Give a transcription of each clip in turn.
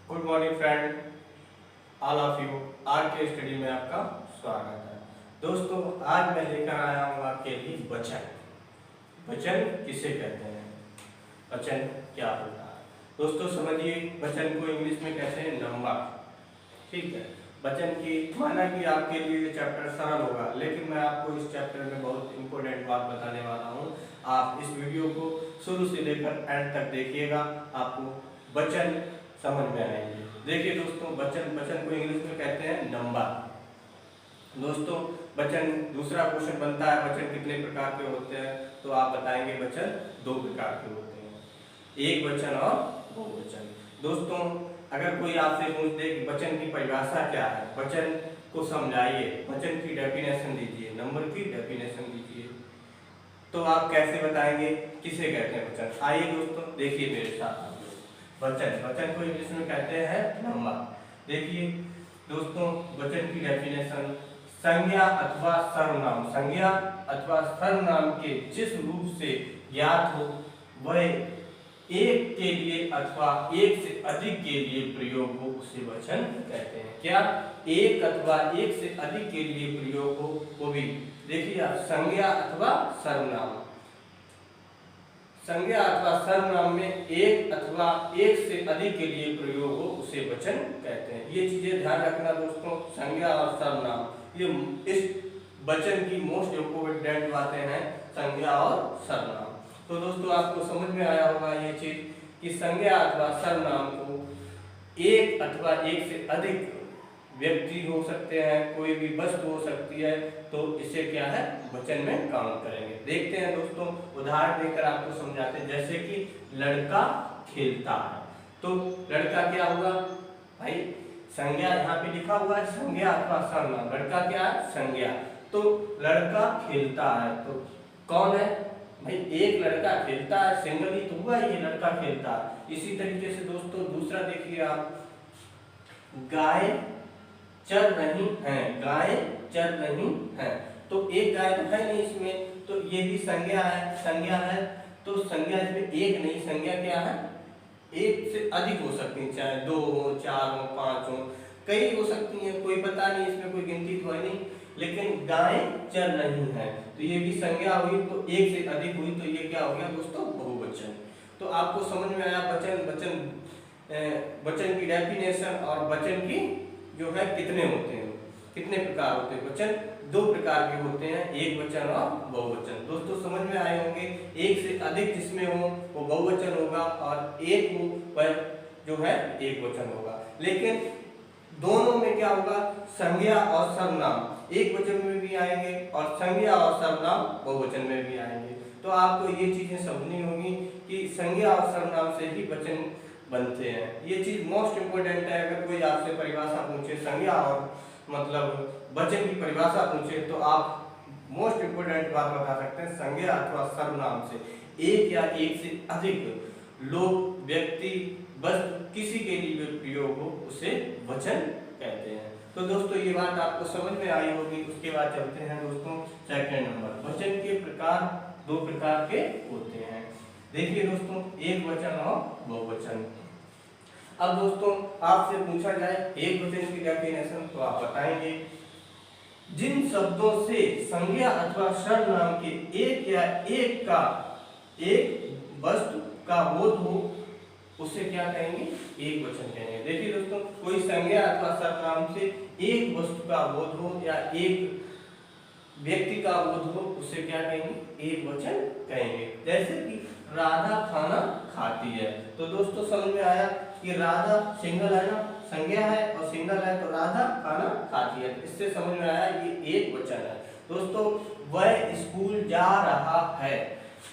Good morning friend, all of you. आज के study में आपका स्वागत है। दोस्तों, आज मैं लेकर आया हूँ आपके लिए वचन। वचन किसे कहते हैं, वचन क्या होता है? दोस्तों समझिए, वचन को इंग्लिश में कहते हैं नंबर। ठीक है, वचन की माना कि आपके लिए ये चैप्टर सरल होगा, लेकिन मैं आपको इस चैप्टर में बहुत इंपॉर्टेंट बात बताने वाला हूँ। आप इस वीडियो को शुरू से लेकर एंड तक देखिएगा, आपको वचन समझ में आएंगे। देखिए दोस्तों, वचन को इंग्लिश में कहते हैं नंबर। दोस्तों, वचन दूसरा क्वेश्चन बनता है, वचन कितने प्रकार के होते हैं? तो आप बताएंगे वचन दो प्रकार के होते हैं, एक वचन और बहुवचन। दोस्तों, अगर कोई आपसे पूछ दे कि वचन की परिभाषा क्या है, वचन को समझाइए, वचन की डेफिनेशन दीजिए, नंबर की डेफिनेशन दीजिए, तो आप कैसे बताएंगे किसे कहते हैं वचन? आइए दोस्तों, देखिए मेरे साथ। वचन को इंग्लिश में कहते हैं नंबर। देखिए दोस्तों, वचन की डेफिनेशन, संज्ञा अथवा सर्वनाम, संज्ञा अथवा सर्वनाम के जिस रूप से ज्ञात हो वह एक के लिए अथवा एक से अधिक के लिए प्रयोग हो उसे वचन कहते हैं। क्या? एक अथवा एक से अधिक के लिए प्रयोग हो, वो भी देखिए आप, संज्ञा अथवा सर्वनाम। संज्ञा अथवा सर्वनाम में एक अथवा एक से अधिक के लिए प्रयोग हो उसे वचन कहते हैं। ये चीजें ध्यान रखना दोस्तों, संज्ञा और सर्वनाम ये इस वचन की मोस्ट इम्पोर्टेंट बातें हैं, संज्ञा और सर्वनाम। तो दोस्तों, आपको समझ में आया होगा ये चीज कि संज्ञा अथवा सर्वनाम को एक अथवा एक से अधिक व्यक्ति हो सकते हैं, कोई भी वस्तु हो सकती है, तो इसे क्या है वचन में काउंट करेंगे। देखते हैं दोस्तों, उदाहरण देकर आपको समझाते हैं। जैसे कि लड़का खेलता है, तो लड़का क्या होगा भाई? संज्ञा यहाँ पे लिखा हुआ है, संज्ञा अथवा सर्वनाम। लड़का क्या है? संज्ञा। तो लड़का खेलता है, तो कौन है भाई? एक लड़का खेलता है, सिंगल ही तो हुआ, ये लड़का खेलता है। इसी तरीके से दोस्तों दूसरा देखिए आप, गाय चर रही हैं, गाय चर रही हैं, तो एक गाय तो है नहीं इसमें, तो ये भी संज्ञा है, संज्ञा है। तो संज्ञा इसमें एक नहीं, संज्ञा क्या है? एक से अधिक हो सकती है, चाहे दो हो, चार हो, पांच हो, कई हो सकती हैं, कोई पता नहीं, इसमें कोई गिनती तो है नहीं। लेकिन गाय चर रही है, तो ये भी संज्ञा हुई, तो एक से अधिक हुई, तो ये क्या हो गया दोस्तों? बहुवचन। तो आपको समझ में आया वचन की डेफिनेशन और वचन की जो है कितने होते हैं, कितने प्रकार होते हैं। वचन दो प्रकार के होते हैं, एक वचन और बहुवचन। दोस्तों समझ में आए होंगे, एक से अधिक जिसमें हो वो बहुवचन होगा और एक हो वह जो है एक वचन होगा। लेकिन दोनों में क्या होगा? संज्ञा और सर्वनाम एक वचन में भी आएंगे और संज्ञा और सर्वनाम बहुवचन में भी आएंगे। तो आपको ये चीजें समझनी होगी कि संज्ञा और सर्वनाम से ही वचन बनते हैं। ये चीज मोस्ट इम्पोर्टेंट है। अगर कोई आपसे परिभाषा पूछे, संज्ञा और मतलब वचन की परिभाषा पूछे, तो आप मोस्ट इम्पोर्टेंट बात बता सकते हैं, संज्ञा अथवा सर्वनाम से एक या एक से अधिक लोग, व्यक्ति, वस्तु किसी के लिए प्रयोग हो उसे वचन कहते हैं। तो दोस्तों ये बात आपको समझ में आई होगी। उसके बाद चलते हैं दोस्तों सेकंड नंबर, वचन के प्रकार दो प्रकार के होते हैं। देखिए दोस्तों, एक वचन और बहुवचन। अब दोस्तों आपसे पूछा जाए एक वचन की डेफिनेशन, तो आप बताएंगे जिन शब्दों से संज्ञा अथवा सर्वनाम के एक या एक वस्तु का बोध हो उसे क्या कहेंगे? एक वचन कहेंगे। देखिए दोस्तों, कोई संज्ञा अथवा सर्वनाम से एक वस्तु का बोध हो या एक व्यक्ति का बोध हो उसे क्या कहेंगे? एक वचन कहेंगे। जैसे कि राधा खाना खाती है, तो दोस्तों समझ में आया कि राधा सिंगल है ना, संज्ञा है और सिंगल है, तो राधा खाना खाती है। इससे समझ में आया ये एक वचन है। दोस्तों वह स्कूल जा रहा है,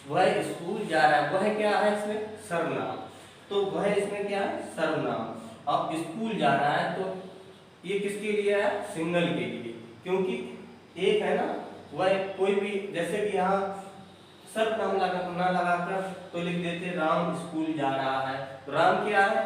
वह स्कूल जा रहा है, वह क्या है इसमें? सर्वनाम। तो वह इसमें क्या है? सर्वनाम। अब स्कूल जा रहा है, तो ये किसके लिए है? सिंगल के लिए, क्योंकि एक है ना, वह कोई भी, जैसे कि यहाँ सर्वनाम ना लगाकर तो लिख देते राम स्कूल जा रहा है, तो राम क्या है?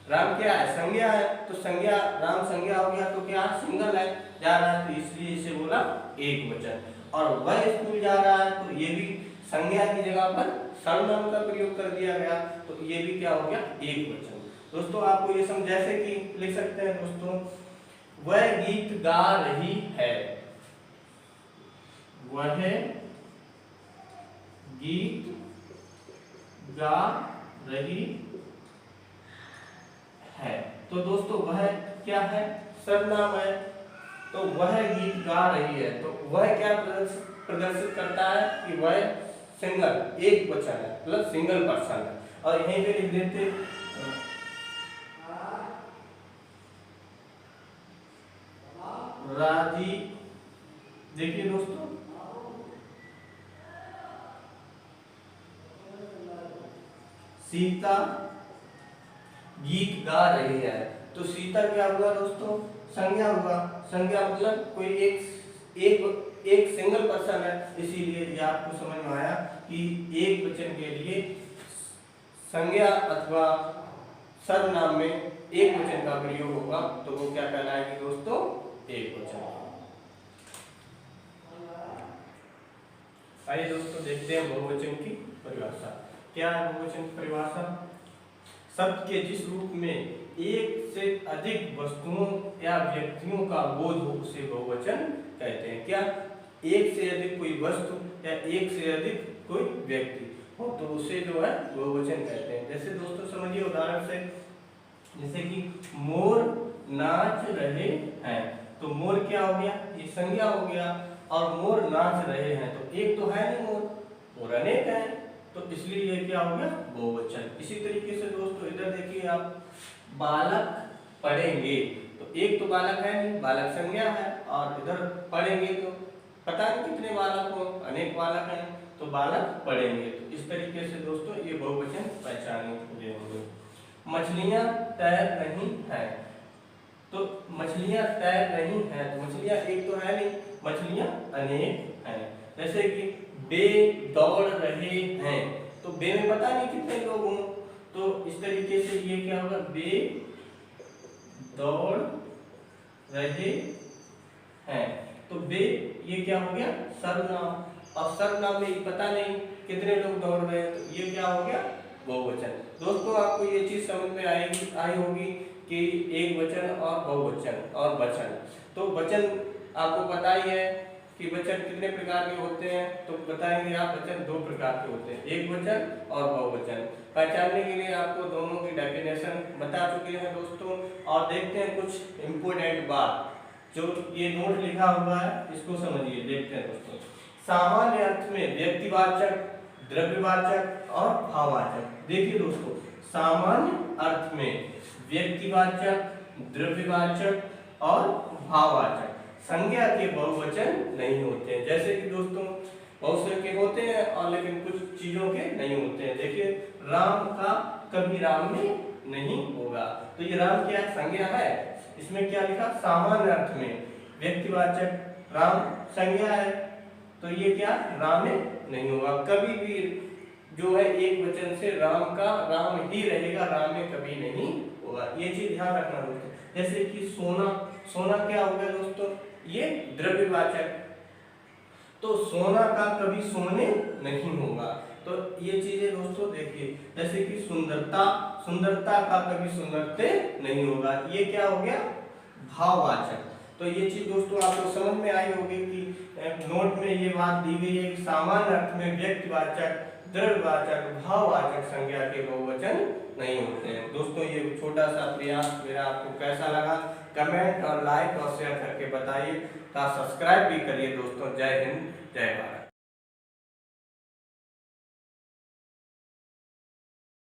राम क्या है? संज्ञा है, तो संज्ञा, राम संज्ञा हो गया, तो क्या सिंगल है, जा रहा है, तो इसलिए इसे बोला एक वचन। और वह स्कूल जा रहा है, तो ये भी संज्ञा की जगह पर सर्वनाम का प्रयोग कर दिया गया, तो ये भी क्या हो गया? एक वचन। दोस्तों आपको ये समझ, जैसे कि लिख सकते हैं दोस्तों, वह गीत गा रही है, वह गीत गा रही है। तो दोस्तों वह क्या है, सर्वनाम है, तो वह गीत गा रही है, तो वह क्या प्रदर्शित करता है कि वह सिंगल, एक वचन है, प्लस सिंगल पर्सन है। और यहीं पे लिख देते राजी, देखिए दोस्तों, सीता गीत गा रही है, तो सीता क्या हुआ दोस्तों, संज्ञा हुआ। संज्ञा मतलब कोई एक सिंगल पर्सन है, इसीलिए ये आपको समझ में आया कि एक वचन के लिए संज्ञा अथवा सर्वनाम में एक वचन का प्रयोग होगा, तो वो क्या कहलाएगी दोस्तों, एक वचन। आइए दोस्तों देखते हैं बहुवचन की परिभाषा। क्या है बहुवचन की परिभाषा, शब्द के जिस रूप में एक से अधिक वस्तुओं या व्यक्तियों का बोध हो उसे बहुवचन कहते हैं। क्या, एक से अधिक कोई वस्तु या एक से अधिक कोई व्यक्ति हो तो उसे जो है बहुवचन कहते हैं। जैसे दोस्तों समझिए उदाहरण से, जैसे कि मोर नाच रहे हैं, तो मोर क्या हो गया, ये संज्ञा हो गया, और मोर नाच रहे हैं, तो एक तो है नहीं मोर अनेक है, तो इसलिए ये क्या हो गया, बहुवचन। इसी तरीके से दोस्तों इधर देखिए आप, बालक पढ़ेंगे, तो एक तो बालक है नहीं, बालक संज्ञा है, और इधर पढ़ेंगे तो पता नहीं कितने बालक हो, अनेक बालक हैं, तो बालक पढ़ेंगे। तो इस तरीके से दोस्तों ये बहुवचन पहचाने होंगे। मछलियां तैर रही हैं, तो मछलियां तैर नहीं हैं, तो मछलियां एक तो है नहीं, मछलियां अनेक हैं। जैसे कि बे दौड़ रहे हैं, तो बे में पता नहीं कितने लोग हों, तो इस तरीके से ये क्या होगा, बे दौड़ रहे हैं, तो बे ये क्या हो गया, सर्वनाम, और सर्वनाम में पता नहीं कितने लोग दौड़ रहे हैं, तो ये क्या हो गया, बहुवचन। दोस्तों आपको ये चीज समझ में आई होगी कि एक वचन और बहुवचन और वचन। तो वचन आपको पता ही है कि वचन कितने प्रकार के होते हैं, तो बताएंगे आप, वचन दो प्रकार के होते हैं, एक वचन और बहुवचन। पहचानने के लिए आपको दोनों की डेफिनेशन बता चुके हैं दोस्तों, और देखते हैं कुछ इम्पोर्टेंट बात, जो ये नोट लिखा हुआ है इसको समझिए। देखते हैं दोस्तों, सामान्य अर्थ में व्यक्तिवाचक, द्रव्यवाचक और भाववाचक। देखिए दोस्तों, सामान्य अर्थ में व्यक्तिवाचक, द्रव्यवाचक और भाववाचक संज्ञा के बहुवचन नहीं होते हैं। जैसे कि दोस्तों बहुत से के होते हैं और लेकिन कुछ चीजों के नहीं होते हैं। देखिए राम का कभी राम में नहीं होगा, तो ये राम क्या संज्ञा है, इसमें क्या लिखा, सामान्य अर्थ में व्यक्तिवाचक राम संज्ञा है, तो ये क्या राम में नहीं होगा। कभी भी जो है एक वचन से राम का राम ही रहेगा, राम में कभी नहीं होगा, ये चीज ध्यान रखना दोस्तों। जैसे कि सोना, सोना क्या हो गया दोस्तों, ये द्रव्यवाचक, तो सोना का कभी सोने नहीं होगा, तो ये चीजें दोस्तों देखिए। जैसे कि सुंदरता, सुंदरता का कभी सुंदरते नहीं होगा, ये क्या हो गया, भाववाचक। तो ये चीज दोस्तों आपको समझ में आई होगी कि नोट में ये बात दी गई है कि सामान्य अर्थ में व्यक्तिवाचक, द्रव्यवाचक, भाववाचक संज्ञा के बहुवचन नहीं होते हैं। दोस्तों ये छोटा सा प्रयास मेरा आपको कैसा लगा, कमेंट और लाइक और शेयर करके बताइए, सब्सक्राइब भी करिए दोस्तों। जय हिंद, जय भारत।